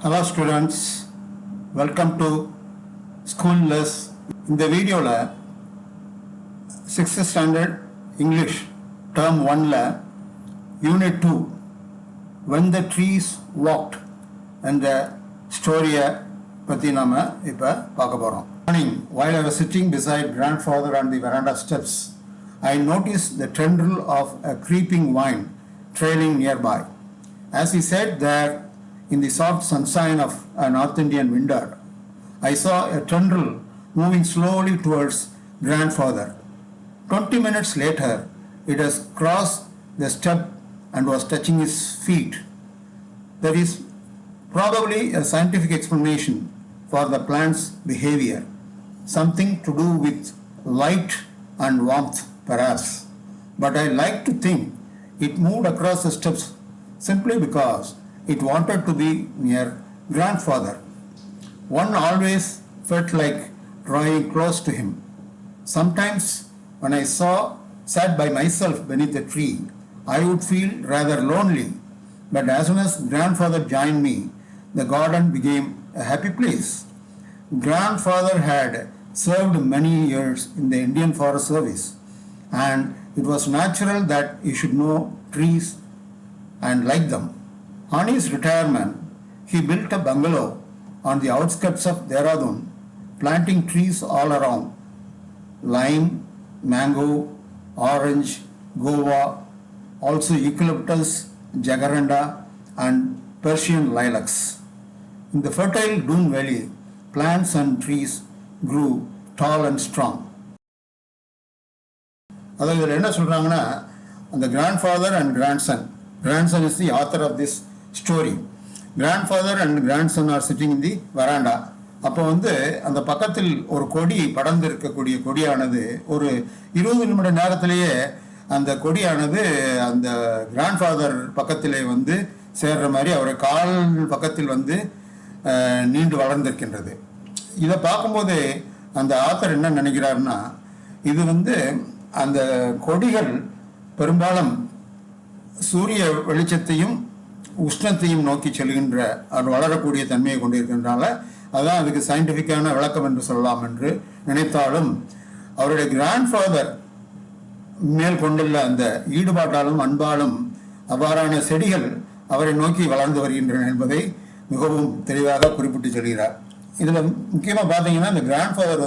Hello students, welcome to School-less. In the video, 6th standard English term 1 unit 2 when the trees walked and the story பத்தி நாம இப்ப பார்க்க போறோம். Morning, while I was sitting beside grandfather on the veranda steps, I noticed the tendril of a creeping vine trailing nearby. As he sat there in the soft sunshine of a North Indian winter, I saw a tendril moving slowly towards grandfather. 20 minutes later, it has crossed the step and was touching his feet. There is probably a scientific explanation for the plant's behavior, something to do with light and warmth perhaps, but I like to think it moved across the steps simply because it wanted to be near grandfather. One always felt like drawing close to him. Sometimes when I sat by myself beneath the tree, I would feel rather lonely, but as soon as grandfather joined me, the garden became a happy place. Grandfather had served many years in the Indian Forest Service, and it was natural that he should know trees and like them. On his retirement, he built a bungalow on the outskirts of Dehradun, planting trees all around: lime, mango, orange, guava, also eucalyptus, jacaranda, and Persian lilacs. In the fertile Doon Valley, plants and trees grew tall and strong. அதாவது இதில் என்ன சொல்கிறாங்கன்னா, அந்த grandfather and grandson is the author of this story. Grandfather and grandson are sitting in the veranda. அப்போ அந்த பக்கத்தில் ஒரு கொடி படர்ந்து இருக்கக்கூடிய கொடியானது ஒரு 20 நிமிட நேரத்திலேயே அந்த கொடியானது அந்த கிராண்ட்ஃபாதர் பக்கத்திலே சேர்ற மாதிரி அவரை கால் பக்கத்தில் நீண்டு வளர்ந்திருக்கின்றது. இதை பார்க்கும்போது அந்த ஆத்தர் என்ன நினைக்கிறாருன்னா, இது அந்த கொடிகள் பெரும்பாலும் சூரிய வெளிச்சத்தையும் உஷ்ணத்தையும் நோக்கி செல்கின்ற வளரக்கூடிய தன்மையை கொண்டிருக்கின்றனால அதுதான் அதுக்கு சயின்டிஃபிக்கான விளக்கம் என்று சொல்லலாம் என்று நினைத்தாலும், அவருடைய கிராண்ட்ஃபாதர் மேல் கொண்டுள்ள அந்த ஈடுபாட்டாலும் அன்பாலும் அவ்வாறான செடிகள் அவரை நோக்கி வளர்ந்து வருகின்றன என்பதை மிகவும் தெளிவாக குறிப்பிட்டு சொல்கிறார். இதில் முக்கியமாக பார்த்தீங்கன்னா, இந்த கிராண்ட்ஃபாதர்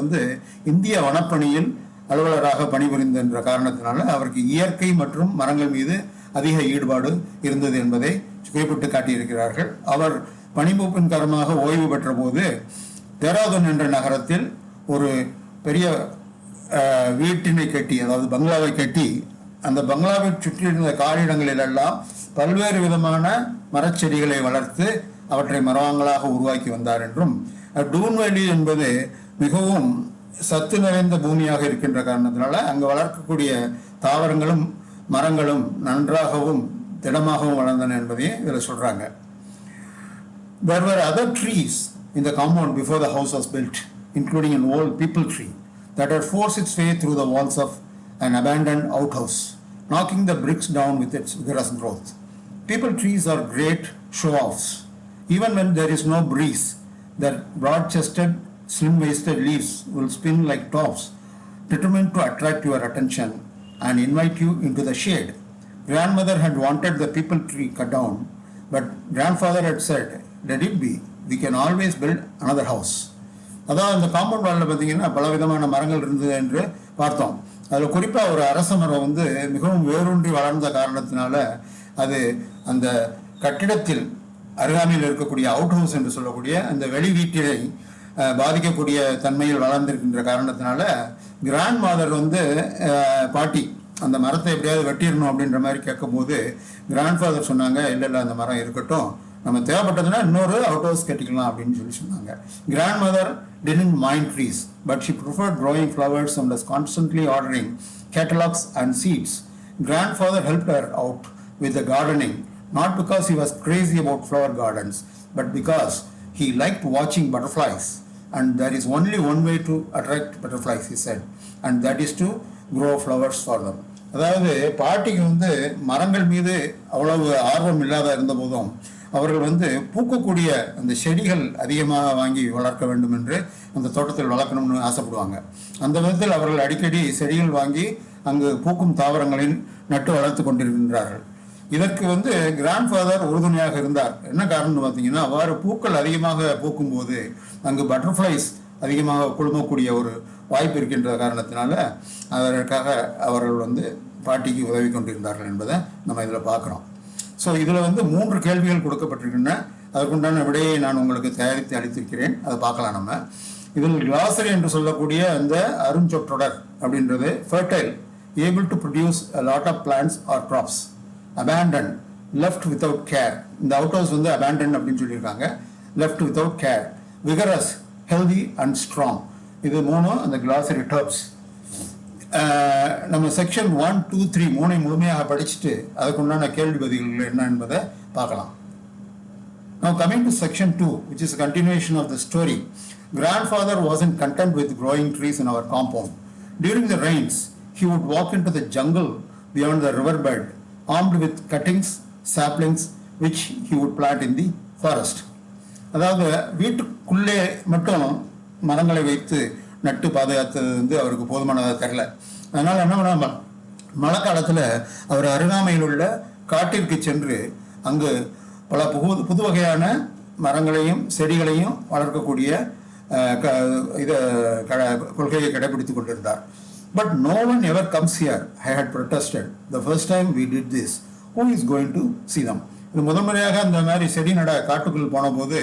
இந்திய வனப்பணியில் அலுவலராக பணிபுரிந்த காரணத்தினால அவருக்கு இயற்கை மற்றும் மரங்கள் மீது அதிக ஈடுபாடு இருந்தது என்பதை குறிப்பிட்டு காட்டியிருக்கிறார்கள். அவர் பணிமூப்பின் காரணமாக ஓய்வு பெற்ற போது தேராதூன் என்ற நகரத்தில் ஒரு பெரிய வீட்டினை கட்டி, அதாவது பங்களாவை கட்டி, அந்த பங்களாவை சுற்றியிருந்த காலிடங்களிலெல்லாம் பல்வேறு விதமான மரச்செடிகளை வளர்த்து அவற்றை மரங்களாக உருவாக்கி வந்தார் என்றும், டூன் வேலி என்பது மிகவும் சத்து நிறைந்த பூமியாக இருக்கின்ற காரணத்தினால அங்கு வளர்க்கக்கூடிய தாவரங்களும் மரங்களும் நன்றாகவும் திடமாகவும் வளர்ந்தன என்பதையும் இதில் சொல்றாங்க. There were other trees in the compound before the house was built, including an old peepal tree that had forced its way through the walls of an abandoned outhouse, knocking the bricks down with its vigorous growth. Peepal trees are great show-offs. Even when there is no breeze, their broad-chested, slim-waisted leaves will spin like tops, determined to attract your attention and invite you into the shade. Grandmother had wanted the peepal tree cut down, but grandfather had said, let it be, we can always build another house. அதாவது அந்த compound வாலில் பார்த்தீங்கன்னா பலவிதமான மரங்கள் இருந்தது என்று பார்த்தோம். அதில் குறிப்பாக ஒரு அரச மரம் மிகவும் வேரூன்றி வளர்ந்த காரணத்தினால அது அந்த கட்டிடத்தில் அருகாமையில் இருக்கக்கூடிய அவுட் ஹவுஸ் என்று சொல்லக்கூடிய அந்த வெளி வீட்டினை பாதிக்கக்கூடிய தன்மையில் வளர்ந்திருக்கின்ற காரணத்தினால கிராண்ட் மாதர் பாட்டி அந்த மரத்தை எப்படியாவது வெட்டிடணும் அப்படின்ற மாதிரி கேட்கும்போது கிராண்ட்ஃபாதர் சொன்னாங்க, இல்லை அந்த மரம் இருக்கட்டும், நம்ம தேவைப்பட்டதுன்னா இன்னொரு அவுட் ஹவுஸ் கட்டிக்கலாம் அப்படின்னு சொன்னாங்க. Grand mother didn't mind trees, but she preferred growing flowers and was constantly ordering catalogs and seeds. Grandfather helped her out with the gardening, not because he was crazy about flower gardens, but because he liked watching butterflies, and there is only one way to attract butterflies, he said, and that is to grow flowers for them. அதாவது பாட்டிக்கு மரங்கள் மீது அவ்வளவு ஆர்வம் இல்லாத இருந்த போதும் அவர்கள் வந்து பூக்கக்கூடிய அந்த செடிகள் அதிகமாக வாங்கி வளர்க்க வேண்டும் என்று அந்த தோட்டத்தில் வளர்க்கணும்னு ஆசைப்படுவாங்க. அந்த விதத்தில் அவர்கள் அடிக்கடி செடிகள் வாங்கி அங்கு பூக்கும் தாவரங்களில் நட்டு வளர்த்து கொண்டிருக்கின்றார்கள். இதற்கு வந்து கிராண்ட்ஃபாதர் உறுதுணையாக இருந்தார். என்ன காரணம்னு பார்த்தீங்கன்னா, அவ்வாறு பூக்கள் அதிகமாக பூக்கும்போது அங்கு பட்டர்ஃப்ளைஸ் அதிகமாக குழுமக்கூடிய ஒரு வாய்ப்பு இருக்கின்ற காரணத்தினால அதற்காக அவர்கள் வந்து பாட்டிக்கு உதவி கொண்டிருந்தார்கள் என்பதை நம்ம இதில் பார்க்குறோம். ஸோ இதில் வந்து 3 கேள்விகள் கொடுக்கப்பட்டிருக்கின்றன. அதற்குண்டான விடையை நான் உங்களுக்கு தயாரித்து அளித்திருக்கிறேன். அதை பார்க்கலாம். நம்ம இதில் கிளாசரி என்று சொல்லக்கூடிய அந்த அருஞ்சொற்றொடர் அப்படின்றது fertile, able to produce a lot of plants or crops, abandoned, left without care. இந்த அவுட் ஹவுஸ் வந்து abandoned அப்படின்னு சொல்லியிருக்காங்க. left without care, vigorous, healthy and strong. இது 3 அந்த கிளாசரி டர்ப்ஸ். நம்ம செக்ஷன் 1, 2, 3 3 முழுமையாக படிச்சுட்டு அதுக்குண்டான கேள்வி பதில்கள் என்ன என்பதை பார்க்கலாம். Now coming to section 2, which is a continuation of the story. Grandfather wasn't content with growing trees in our compound. During the rains, he would walk into the jungle beyond the riverbed, armed with cuttings, saplings, which he would plant in the forest. அதாவது வீட்டுக்குள்ளே மட்டும் மரங்களை வைத்து நட்டு பாதுகாத்தது வந்து அவருக்கு போதுமானதாக தெரியல. அதனால் என்ன பண்ண, மழை காலத்தில் அவர் அருகாமையில் உள்ள காட்டிற்கு சென்று அங்கு பல புது வகையான மரங்களையும் செடிகளையும் வளர்க்கக்கூடிய கொள்கையை கடைபிடித்துக் கொண்டிருந்தார். But no one ever comes here, I had protested the first time we did this, who is going to see them. இது முதன்முறையாக அந்த மாதிரி செடி நட காட்டுக்குள் போன போது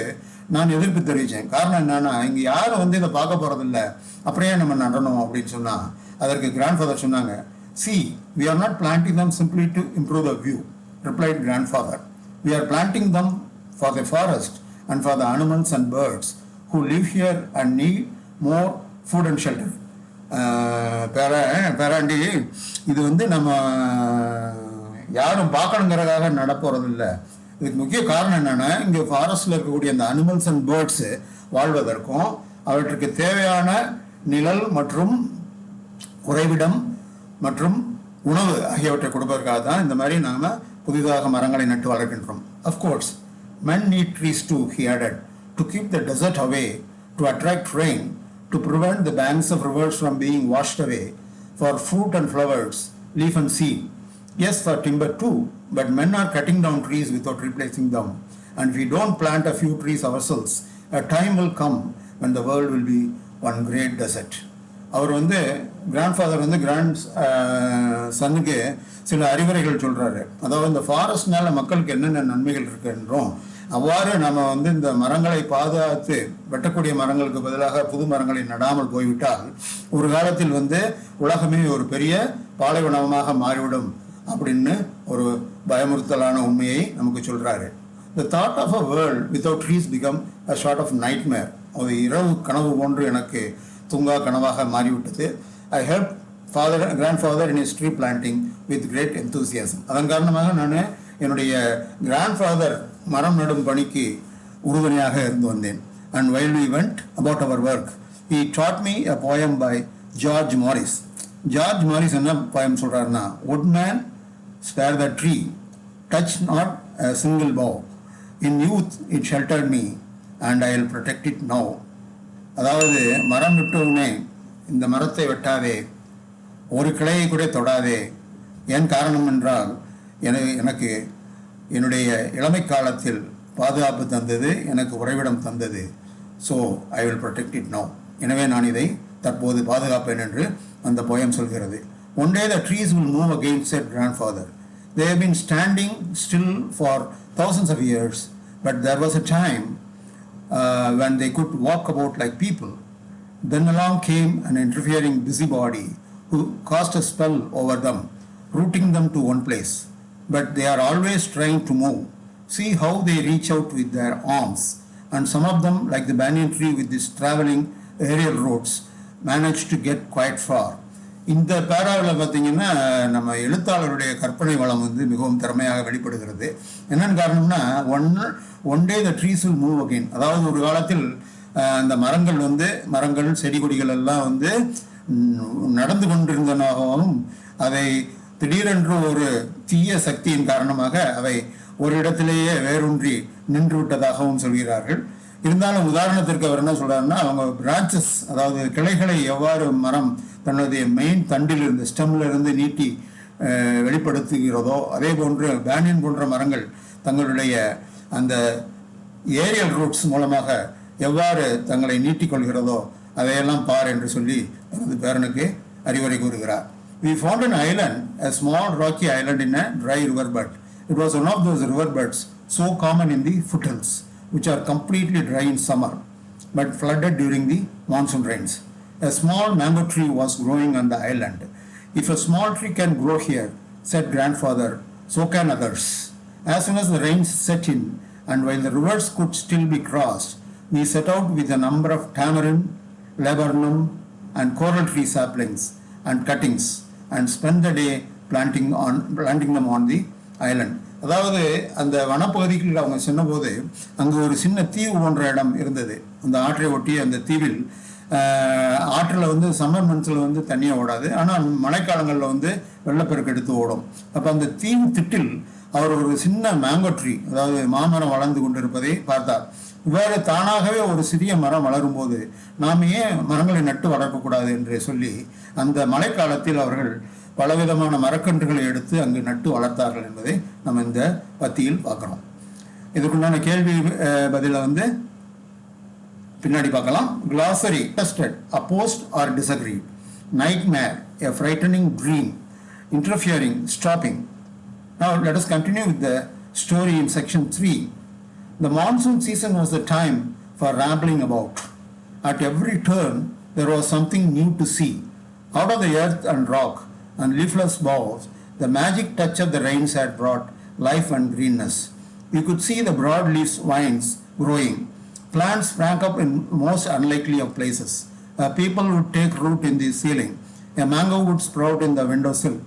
நான் எதிர்ப்பு தெரிவித்தேன். காரணம் என்னன்னா, இங்கே யாரும் வந்து இதை பார்க்க போறதில்லை, அப்படியே நம்ம நடணும் அப்படின்னு சொன்னால் அதற்கு கிராண்ட்ஃபாதர் சொன்னாங்க, see, we are not planting them simply to improve the view, replied grandfather. We are planting them for the forest and for the animals and birds who live here and need more food and shelter. பேராண்டி, இது வந்து நம்ம யாரும் பார்க்கணுங்கிறதாக நடப்போறது இல்லை. இதுக்கு முக்கிய காரணம் என்னன்னா, இங்கே ஃபாரஸ்டில் இருக்கக்கூடிய அந்த அனிமல்ஸ் அண்ட் பேர்ட்ஸு வாழ்வதற்கும் அவற்றுக்கு தேவையான நிழல் மற்றும் உறைவிடம் மற்றும் உணவு ஆகியவற்றை கொடுப்பதற்காக தான் இந்த மாதிரி நாம் புதிதாக மரங்களை நட்டு வளர்க்கின்றோம். Of course men need trees too, he added, to keep the desert away, to attract rain, to prevent the banks of rivers from being washed away, for fruit and flowers, leaf and seed. Yes, for timber too, but men are cutting down trees without replacing them. And if we don't plant a few trees ourselves, a time will come when the world will be one great desert. அவர் வந்து grandfather வந்து grand சன்னுக்கு சில அறிவுரைகள் சொல்கிறாரு. அதாவது இந்த ஃபாரஸ்ட்னால மக்களுக்கு என்னென்ன நன்மைகள் இருக்குன்றோம், அவ்வாறு நம்ம வந்து இந்த மரங்களை பாதுகாத்து வெட்டக்கூடிய மரங்களுக்கு பதிலாக புது மரங்களை நடாமல் போய்விட்டால் ஒரு காலத்தில் வந்து உலகமே ஒரு பெரிய பாலைவனமாக மாறிவிடும் அப்படின்னு ஒரு பயமுறுத்தலான உண்மையை நமக்கு சொல்கிறாரு. The thought of a world without trees become a sort of nightmare. ஒரு இரவு கனவு போன்று எனக்கு தூங்கா கனவாக மாறிவிட்டது. I helped grandfather in his tree planting with great enthusiasm. அதன் காரணமாக நான் என்னுடைய கிராண்ட்ஃபாதர் மரம் நடும் பணிக்கு உறுதுணையாக இருந்து வந்தேன். And while we went about our work, he taught me a poem by George Morris. George Morris என்ன poem சொல்றாருன்னா, woodman spare the tree, touch not a single bough. In youth it sheltered me and I will protect it now. அதாவது மரம் விட்டவுடனே இந்த மரத்தை வெட்டாதே, ஒரு கிளையை கூட தொடாதே. ஏன் காரணம் என்றால் எனக்கு என்னுடைய இளமை காலத்தில் பாதுகாப்பு தந்தது, எனக்கு உறைவிடம் தந்தது. So I will protect it no. எனவே நான் இதை தற்போது பாதுகாப்பேன் என்று அந்த போயம் சொல்கிறது. One day the trees will move again, said grandfather. They have been standing still for thousands of years, but there was a time when they could walk about like people. Then along came an interfering busybody who cast a spell over them, rooting them to one place. But they are always trying to move. See how they reach out with their arms, and some of them, like the banyan tree with its traveling aerial roots, manage to get quite far. இந்த பேராவில் பார்த்தீங்கன்னா நம்ம எழுத்தாளருடைய கற்பனை வளம் வந்து மிகவும் திறமையாக வெளிப்படுகிறது. என்னென்னு காரணம்னா, one day the trees will move again. அதாவது ஒரு காலத்தில் அந்த மரங்கள் செடி கொடிகள் எல்லாம் வந்து நடந்து கொண்டிருந்தனாகவும் அதை திடீரென்று ஒரு தீய சக்தியின் காரணமாக அவை ஒரு இடத்திலேயே வேரூன்றி நின்று விட்டதாகவும் சொல்கிறார்கள். இருந்தாலும் உதாரணத்திற்கு அவர் என்ன சொல்றாருன்னா, அவங்க பிரான்ச்சஸ், அதாவது கிளைகளை எவ்வாறு மரம் தன்னுடைய மெயின் தண்டிலிருந்து ஸ்டெம்ல இருந்து நீட்டி வெளிப்படுத்துகிறதோ, அதே போன்று பேனியன் போன்ற மரங்கள் தங்களுடைய அந்த ஏரியல் ரூட்ஸ் மூலமாக எவ்வாறு தங்களை நீட்டிக்கொள்கிறதோ அதையெல்லாம் பார் என்று சொல்லி எனது பேரனுக்கு அறிவுரை கூறுகிறார். We found an island, a small rocky island in a dry river bed. It was one of those river beds so common in the foothills, which are completely dry in summer, but flooded during the monsoon rains. A small mango tree was growing on the island. If a small tree can grow here, said grandfather, so can others. As soon as the rains set in, and while the rivers could still be crossed, we set out with a number of tamarind, laburnum, and coral tree saplings and cuttings, and spent the day planting them on the island. அதாவது அந்த வனப்பகுதிக்குள்ள அவங்க சொன்னபோது அங்கே ஒரு சின்ன தீவு போன்ற இடம் இருந்தது. அந்த ஆற்றை ஒட்டி அந்த தீவில் ஆற்றில் வந்து சம்மர் மந்த்ஸில் வந்து தண்ணியாக ஓடாது, ஆனால் மழைக்காலங்களில் வந்து வெள்ளப்பெருக்கு எடுத்து ஓடும். அப்போ அந்த தீவு திட்டில் அவர் ஒரு சின்ன மேங்கோ ட்ரீ, அதாவது மாமரம் வளர்ந்து கொண்டிருப்பதை பார்த்தார். இவ்வாறு தானாகவே ஒரு சிறிய மரம் வளரும் போது நாம் ஏன் மரங்களை நட்டு வளர்க்கக்கூடாது என்று சொல்லி அந்த மழைக்காலத்தில் அவர்கள் பலவிதமான மரக்கன்றுகளை எடுத்து அங்கு நட்டு வளர்த்தார்கள் என்பதை நம்ம இந்த பத்தியில் பார்க்குறோம். இதுக்குண்டான கேள்வி பதிலை வந்து பின்னாடி பார்க்கலாம். glossary tested, opposed or disagreed. Nightmare, a frightening dream. Interfering, stopping. Now let us continue with the story in section 3. The monsoon season was the time for rambling about. At every turn there was something new to see. Out of the earth and rock and leafless boughs, the magic touch of the rains had brought life and greenness. You could see the broad leaf vines growing. Plants sprang up in most unlikely of places. People would take root in the ceiling. A mango would sprout in the windowsill.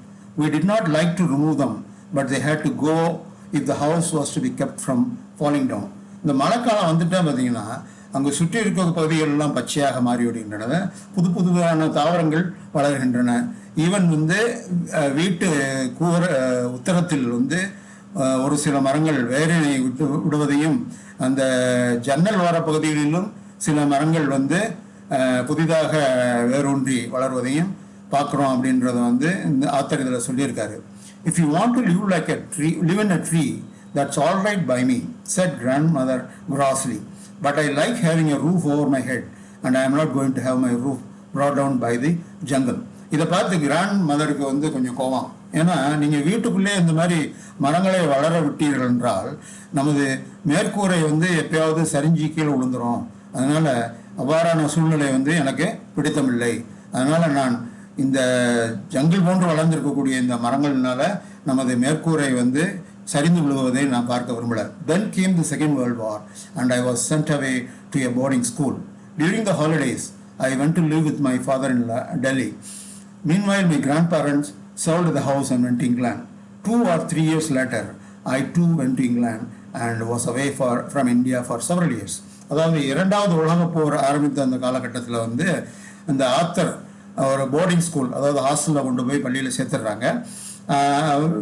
We did not like to remove them, but they had to go if the house was to be kept from falling down. இந்த மழைக்காலம் வந்துட்டா பார்த்தீங்கன்னா அங்கே சுற்றி இருக்கிற பகுதிகளெல்லாம் பச்சையாக மாறிவிடுகின்றன. புது புதுவான தாவரங்கள் வளர்கின்றன. ஈவன் வந்து வீட்டு உத்தரத்தில் வந்து ஒரு சில மரங்கள் வேரினை விடுவதையும், அந்த ஜன்னல் வார பகுதிகளிலும் சில மரங்கள் வந்து புதிதாக வேரூன்றி வளர்வதையும் பார்க்குறோம் அப்படின்றத வந்து இந்த ஆத்தர் இதில் சொல்லியிருக்காரு. If you want to live like a tree, live in a tree, that's all right by me, said grandmother grossly. But I like having a roof over my head, and I am not going to have my roof brought down by the jungle. இதை பார்த்து grand மதருக்கு வந்து கொஞ்சம் கோவம். ஏன்னா நீங்கள் வீட்டுக்குள்ளே இந்த மாதிரி மரங்களை வளர விட்டீர்கள் என்றால் நமது மேற்கூரை வந்து எப்பயாவது சரிஞ்சு கீழே விழுந்துடும். அதனால் அவ்வாறான சூழ்நிலை வந்து எனக்கு பிடித்தமில்லை. அதனால் நான் இந்த ஜங்கிள் போன்று வளர்ந்திருக்கக்கூடிய இந்த மரங்கள்னால நமது மேற்கூரை வந்து சரிந்து விழுவதை நான் பார்க்க விரும்பல. Then came the Second World War and I was sent away to a boarding school. During the holidays, I went to live with my father in Delhi. Meanwhile, my grandparents sold the house and went to England. 2 or 3 years later, I too went to England and was away from India for several years. அதாவது இரண்டாவது உலகப் போர் ஆரம்பித்த அந்த காலகட்டத்தில் வந்து அந்த author ஒரு boarding school, அதாவது ஹாஸ்டலில் கொண்டு போய் பள்ளியில் சேர்த்துடுறாங்க.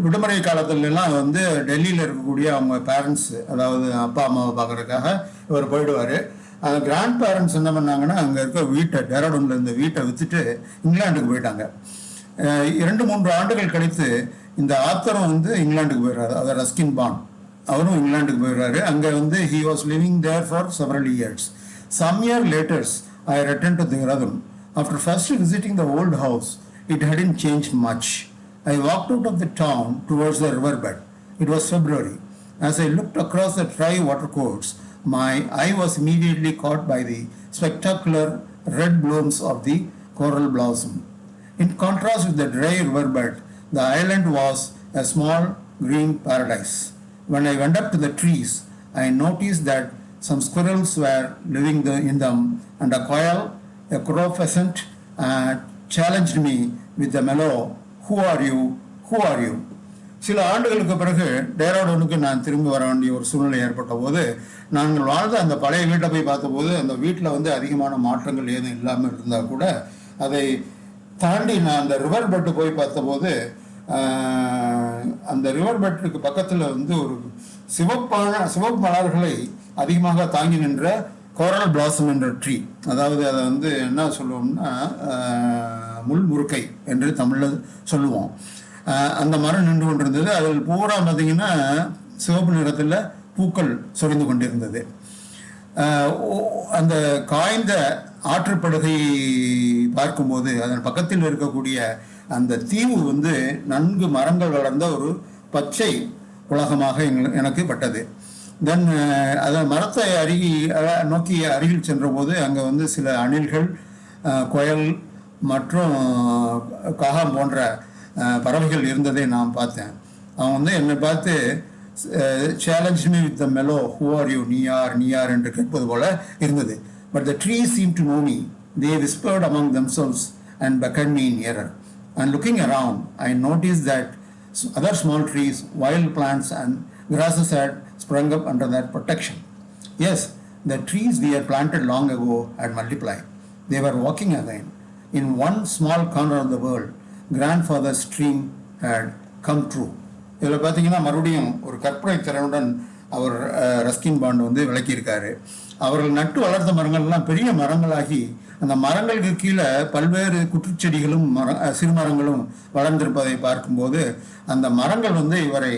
விடுமுறை காலத்துலலாம் வந்து டெல்லியில் இருக்கக்கூடிய அவங்க பேரண்ட்ஸ், அதாவது அப்பா அம்மாவை பார்க்குறதுக்காக இவர் போயிடுவார். கிராண்ட் பேரண்ட்ஸ் என்ன பண்ணாங்கன்னா அங்கே இருக்க வீட்டை, டெராடூனில் இருந்த வீட்டை விற்றுட்டு இங்கிலாந்துக்கு போயிட்டாங்க. 2-3 ஆண்டுகள் கழித்து இந்த ஆத்தரும் வந்து இங்கிலாந்துக்கு போயிடுறாரு. அதாவது ரஸ்கின் பாண்ட் அவரும் இங்கிலாந்துக்கு போயிடுறாரு. அங்கே வந்து he was living there for several years. Some year later, I returned to Dehradun. After first visiting the old house, it hadn't changed much. I walked out of the town towards the riverbed. It was February. As I looked across the dry watercourse, my eye was immediately caught by the spectacular red blooms of the coral blossom. In contrast with the dry riverbed, the island was a small green paradise. When I went up to the trees, I noticed that some squirrels were living in them, and a quail, a crow pheasant, challenged me with the mellow, "Who are you? Who are you?" சில ஆண்டுகளுக்கு பிறகு டேராடூனுக்கு நான் திரும்பி வர வேண்டிய ஒரு சூழ்நிலை ஏற்பட்ட போது, நாங்கள் வாழ்ந்த அந்த பழைய வீட்டை போய் பார்த்தபோது அந்த வீட்டில் வந்து அதிகமான மாற்றங்கள் ஏதும் இல்லாமல் இருந்தால் கூட அதை தாண்டி நான் அந்த ரிவர் பெட்டு போய் பார்த்தபோது அந்த ரிவர் பெட்டுக்கு பக்கத்தில் வந்து ஒரு சிவப்பு மலர்களை அதிகமாக தாங்கி நின்ற கோரல் பிளாசம் என்ற ட்ரீ, அதாவது அதை வந்து என்ன சொல்லுவோம்னா முள் முருக்கை என்று தமிழில் சொல்லுவோம். அந்த மரம் நின்று கொண்டிருந்தது. அதில் பூரா பார்த்தீங்கன்னா சிவப்பு நிறத்தில் பூக்கள் சொரிந்து கொண்டிருந்தது. அந்த காய்ந்த ஆற்றுப்படுகை பார்க்கும்போது அதன் பக்கத்தில் இருக்கக்கூடிய அந்த தீவு வந்து நன்கு மரங்கள் வளர்ந்த ஒரு பச்சை உலகமாக எனக்கு பட்டது. தென் அதன் மரத்தை நோக்கி அருகில் சென்றபோது அங்கே வந்து சில அணில்கள், குயல் மற்றும் காகம் போன்ற பறவைகள் இருந்ததை நான் பார்த்தேன். அவன் வந்து என்னை பார்த்து challenge me with the mellow, who are you, நீயார் என்று கேட்பது போல இருந்தது. But the trees seem to know me. They whispered among themselves and beckoned me nearer. And looking around, I noticed that other small trees, wild plants and grasses had sprung up under that protection. Yes, the trees we had planted long ago had multiplied. They were walking again. In one small corner of the world, grandfather's dream had come true. இதில் பார்த்தீங்கன்னா மறுபடியும் ஒரு கற்பனை திறனுடன் அவர் Ruskin bond வந்து விளக்கியிருக்காரு. அவர்கள் நட்டு வளர்த்த மரங்கள்லாம் பெரிய மரங்களாகி அந்த மரங்களுக்கு கீழே பல்வேறு குற்றுச்செடிகளும் சிறு மரங்களும் வளர்ந்திருப்பதை பார்க்கும்போது அந்த மரங்கள் வந்து இவரை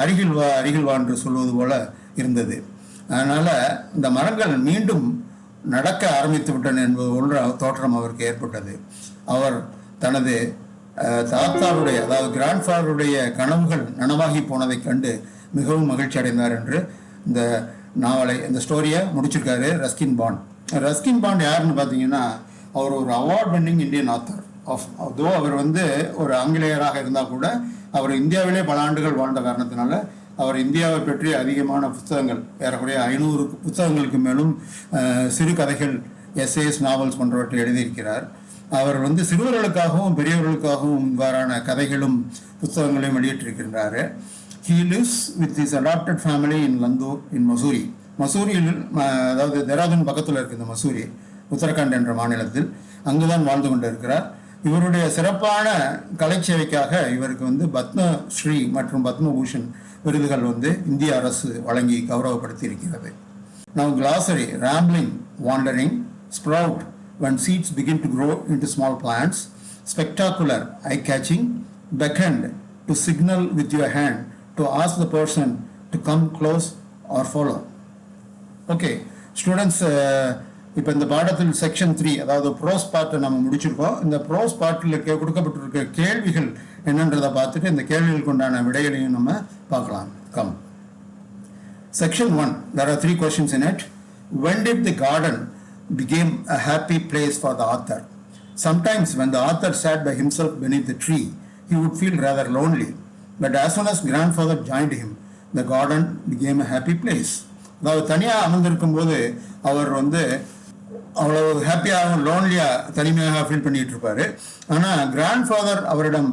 அருகில் வா என்று சொல்வது போல இருந்தது. அதனால் இந்த மரங்கள் மீண்டும் நடக்க ஆரம்பித்து விட்டன என்பது போன்ற தோற்றம் அவருக்கு ஏற்பட்டது. அவர் தனது தாத்தாவுடைய, அதாவது கிராண்ட்ஃபாதருடைய கனவுகள் நனவாகி போனதை கண்டு மிகவும் மகிழ்ச்சி அடைந்தார் என்று இந்த நாவலை, இந்த ஸ்டோரியை முடிச்சிருக்காரு ரஸ்கின் பாண்ட். ரஸ்கின் பாண்ட் யாருன்னு பார்த்தீங்கன்னா, அவர் ஒரு அவார்ட் வின்னிங் இந்தியன் ஆத்தர் தோ அவர் வந்து ஒரு ஆங்கிலேயராக இருந்தால் கூட அவர் இந்தியாவிலே பல ஆண்டுகள் வாழ்ந்த காரணத்தினால அவர் இந்தியாவை பற்றி அதிகமான புத்தகங்கள், ஏறக்குறைய 500 புத்தகங்களுக்கு மேலும் சிறு கதைகள், எஸ்ஏஸ், நாவல்ஸ் போன்றவற்றை எழுதியிருக்கிறார். அவர் வந்து சிறுவர்களுக்காகவும் பெரியவர்களுக்காகவும் இவ்வாறான கதைகளும் புத்தகங்களையும் வெளியிட்டிருக்கின்றார். He lives with his adopted family in Landur in Mussoorie. மசூரியில், அதாவது தெராதூன் பக்கத்தில் இருக்குது இந்த மசூரி, உத்தரகாண்ட் என்ற மாநிலத்தில். அங்குதான் வாழ்ந்து கொண்டு இருக்கிறார். இவருடைய சிறப்பான கலைச்சேவைக்காக இவருக்கு வந்து பத்மஸ்ரீ மற்றும் பத்மபூஷன் விருதுகள் வந்து இந்திய அரசு வழங்கி கௌரவப்படுத்தி இருக்கிறது. Now glossary: rambling, wandering; sprout, when seeds begin to grow into small plants; spectacular, eye-catching; beckoned, to signal with your hand, to ask the person to come close or follow. Okay students, இப்போ இந்த பாடத்தில் section 3, அதாவது pros பார்ட்டை நம்ம முடிச்சிருக்கோம். இந்த pros பார்ட்டில் கொடுக்கப்பட்டிருக்க கேள்விகள் என்னன்றதை பார்த்துட்டு இந்த கேள்விகளுக்கு உண்டான விடைகளையும் நம்ம பார்க்கலாம். Come. Section 1, there are 3 questions in it. When did the garden became a happy place for the author? Sometimes when the author sat by himself beneath the tree, he would feel rather lonely. But as soon as grandfather joined him, the garden became a happy place. அதாவது தனியாக அமர்ந்திருக்கும் போது அவர் வந்து அவ்வளோ ஹாப்பியாக, லோன்லியாக, தனிமையாக feel பண்ணிகிட்டு இருப்பார். ஆனால் கிராண்ட்ஃபாதர் அவரிடம்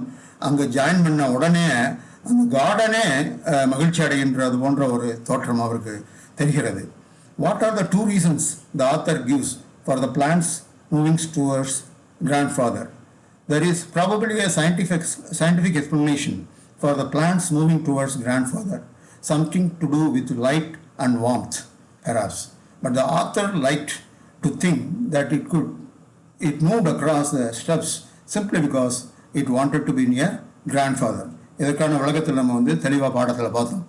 அங்கே ஜாயின் பண்ண உடனே அந்த கார்டனே மகிழ்ச்சி அடைகின்றது போன்ற ஒரு தோற்றம் அவருக்கு தெரிகிறது. What are the 2 reasons the author gives for the plants moving towards grandfather? There is probably a scientific explanation for the plants moving towards grandfather, something to do with light and warmth, perhaps. But the author liked to think that it moved across the steps simply because it wanted to be near grandfather. இதற்கான விளக்கத்தில் நம்ம வந்து தெளிவாக பாடத்தில் பார்த்தோம்.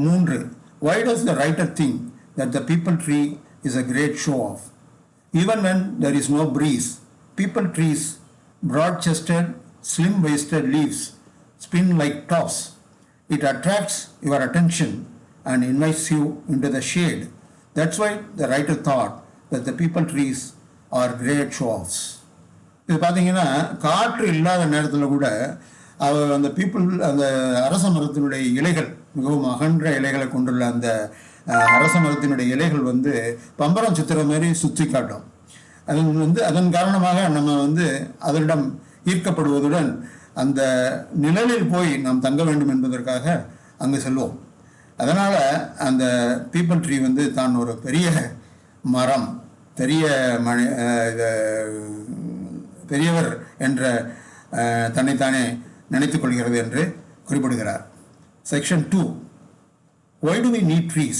3, why does the writer think that the people tree is a great show off? Even when there is no breeze, people trees, broad-chested, slim-waisted leaves spin like tops. It attracts your attention and invites you into the shade. That's why the writer thought that the people trees are great show-offs. இது பார்த்தீங்கன்னா காற்று இல்லாத நேரத்தில் கூட அந்த அந்த அரச மரத்தினுடைய இலைகள், மிகவும் அகன்ற இலைகளை கொண்டுள்ள அந்த அரச மரத்தினுடைய இலைகள் வந்து பம்பரம் சுத்துற மாதிரி சுற்றி காட்டும். அதன் காரணமாக நம்ம வந்து அதனிடம் ஈர்க்கப்படுவதுடன் அந்த நிழலில் போய் நாம் தங்க வேண்டும் என்பதற்காக அங்கு செல்வோம். அதனால் அந்த பீப்பிள் ட்ரீ வந்து தான் ஒரு பெரிய மரம், பெரியவர் என்ற தன்னைத்தானே நினைத்துக் கொள்கிறது என்று குறிப்பிடுகிறார். Section 2. Why do we need trees?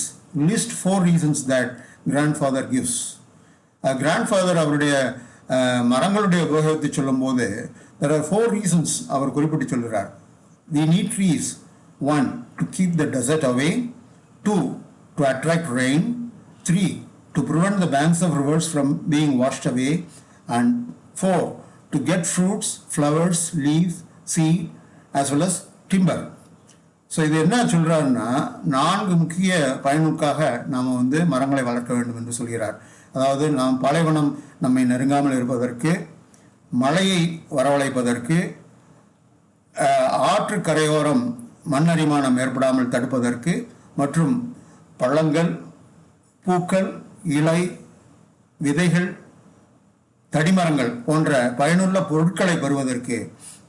List 4 reasons that grandfather gives. Grandfather அவருடைய மரங்களுடைய உபயோகத்தை சொல்லும்போது there are 4 reasons அவர் குறிப்பிட்டு சொல்கிறார். We need trees. 1. To keep the desert away. 2. To attract rain. 3. To prevent the banks of rivers from being washed away. And 4. To get fruits, flowers, leaves, seed as well as timber. So இது என்ன சொல்கிறாருன்னா 4 முக்கிய பயனுக்காக நாம் வந்து மரங்களை வளர்க்க வேண்டும் என்று சொல்கிறார். அதாவது நாம் பாலைவனம் நம்மை நெருங்காமல் இருப்பதற்கு, மழையை வரவழைப்பதற்கு, ஆற்று கரையோரம் மண்ணரிமானம் ஏற்படாமல் தடுப்பதற்கு, மற்றும் பழங்கள், பூக்கள், இலை, விதைகள், தடிமரங்கள் போன்ற பயனுள்ள பொருட்களை பெறுவதற்கு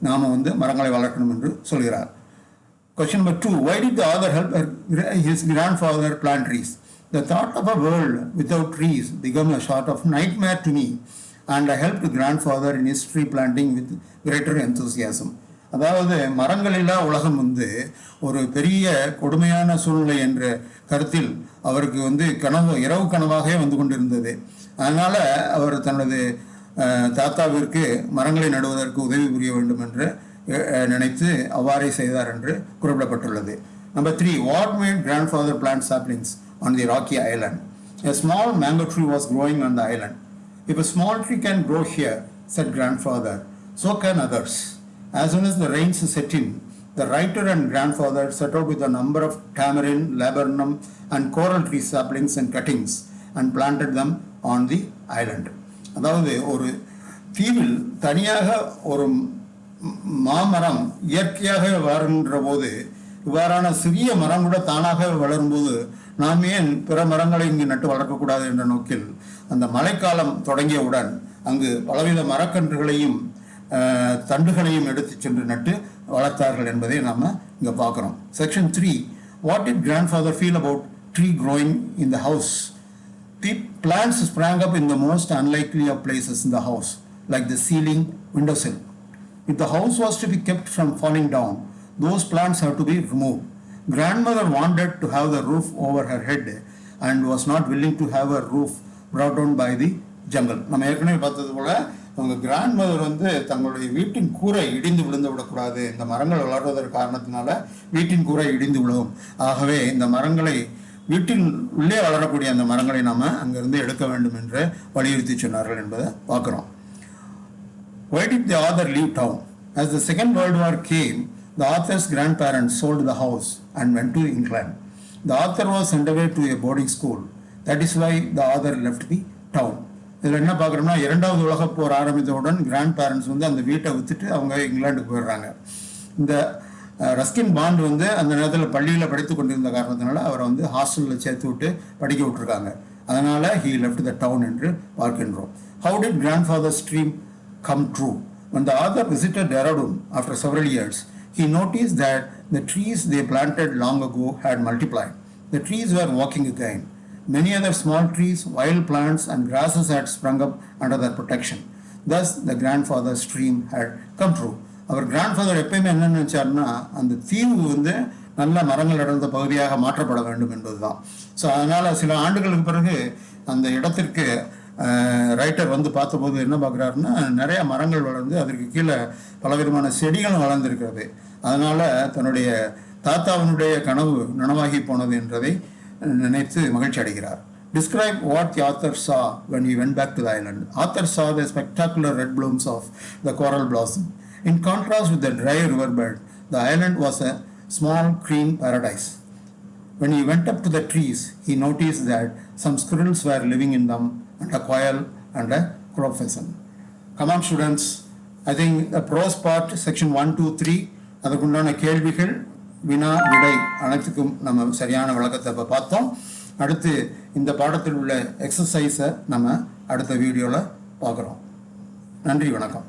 நாம் வந்து மரங்களை வளர்க்கணும் என்று சொல்கிறார். Question number 2. Why did the author help his grandfather plant trees? The thought of a world without trees became a sort of nightmare to me, and I helped grandfather in his tree planting with greater enthusiasm. அதாவது மரங்களில்லா உலகம் வந்து ஒரு பெரிய கொடுமையான சூழ்நிலை என்ற கருத்தில் அவருக்கு வந்து இரவு கனவாகவே வந்து கொண்டிருந்தது. அதனால் அவர் தனது தாத்தாவிற்கு மரங்களை நடுவதற்கு உதவி புரிய வேண்டும் என்று நினைத்து அவ்வாறே செய்தார் என்று குறிப்பிடப்பட்டுள்ளது. Number 3. What made grandfather plant saplings on the rocky island? A small mango tree was growing on the island. If a small tree can grow here, said grandfather, so can others. As soon as the rains set in, the writer and grandfather set out with a number of tamarind, laburnum and coral tree saplings and cuttings and planted them on the island. அதாவது ஒரு தீவில் தனியாக ஒரு மாமரம் இயற்கையாக வளர்கின்ற போது, இவ்வாறான சிறிய மரம் கூட தானாக வளரும்போது நாம் ஏன் பிற மரங்களை இங்கு நட்டு வளர்க்கக்கூடாது என்ற நோக்கில் அந்த மழைக்காலம் தொடங்கியவுடன் அங்கு பலவித மரக்கன்றுகளையும் தண்டுகளையும் எடுத்து சென்று நட்டு வளர்த்தார்கள் என்பதை நாம் இங்கே பார்க்குறோம். Section 3. What did grandfather feel about tree growing in the house? The plants sprang up in the most unlikely of places in the house, like the ceiling, windowsill. If the house was to be kept from falling down, those plants have to be removed. Grandmother wanted to have the roof over her head and was not willing to have a roof brought down by the jungle. நம்ம ஏற்கனவே பார்த்தது போல அவங்க grandmother வந்து தங்களுடைய வீட்டின் கூரை இடிந்து விழுந்து விடக்கூடாது, இந்த மரங்கள் வளர்வதற்கு காரணத்தினால வீட்டின் கூரை இடிந்து விழும், ஆகவே இந்த மரங்களை வீட்டின் உள்ளே வளரக்கூடிய அந்த மரங்களை நாம் அங்கிருந்து எடுக்க வேண்டும் என்று வலியுறுத்தி சொன்னார்கள் என்பதை பார்க்குறோம். Why did the author leave town? As the Second World War came, the author's grandparents sold the house and went to England. The author was sent away to a boarding school. That is why the author left the town. இதில் என்ன பார்க்குறோம்னா, 2வது உலகப் போர் ஆரம்பித்தவுடன் grand parents வந்து அந்த வீட்டை விற்றுட்டு அவங்க இங்கிலாந்துக்கு போயிடுறாங்க. இந்த ரஸ்கின் பாண்ட் வந்து அந்த நேரத்தில் பள்ளியில் படித்து கொண்டிருந்த காரணத்தினால அவரை வந்து ஹாஸ்டலில் சேர்த்து விட்டு படிக்க விட்டுருக்காங்க. அதனால் he left the town என்று பார்க்கின்றோம். How did grandfather's dream come true? When the author visited Dehradun after several years, he noticed that the trees they planted long ago had multiplied. The trees were walking again. Many other small trees, wild plants and grasses had sprung up under their protection. Thus the grandfather's dream had come true. அவர் grandfather எப்பயுமே என்ன நினைச்சாருன்னா, அந்த தீவு வந்து நல்ல மரங்கள் அடர்ந்த பகுதியாக மாற்றப்பட வேண்டும் என்பது தான். ஸோ அதனால் சில ஆண்டுகளுக்கு பிறகு அந்த இடத்திற்கு ரைட்டர் வந்து பார்த்தபோது என்ன பார்க்குறாருன்னா, நிறைய மரங்கள் வளர்ந்து அதற்கு கீழே பலவிதமான செடிகளும் வளர்ந்துருக்கிறது. அதனால் தன்னுடைய தாத்தாவினுடைய கனவு நனவாகி போனது என்றதை நினைத்து மகிழ்ச்சி அடைகிறார். Describe what the author saw when he went back to the island. Author saw the spectacular red blooms of the coral blossom. In contrast with the dry riverbed, the island was a small green paradise. When he went up to the trees, he noticed that some squirrels were living in them, and a quail and a crow pheasant. Come on students, I think the prose part, section 1, 2, 3, அதுக்குண்டான கேள்விகள், வினா, விடை அனைத்துக்கும் நம்ம சரியான விளக்கத்தை இப்போ பார்த்தோம். அடுத்து இந்த பாடத்தில் உள்ள எக்ஸசைஸை நம்ம அடுத்த வீடியோவில் பார்க்குறோம். நன்றி, வணக்கம்.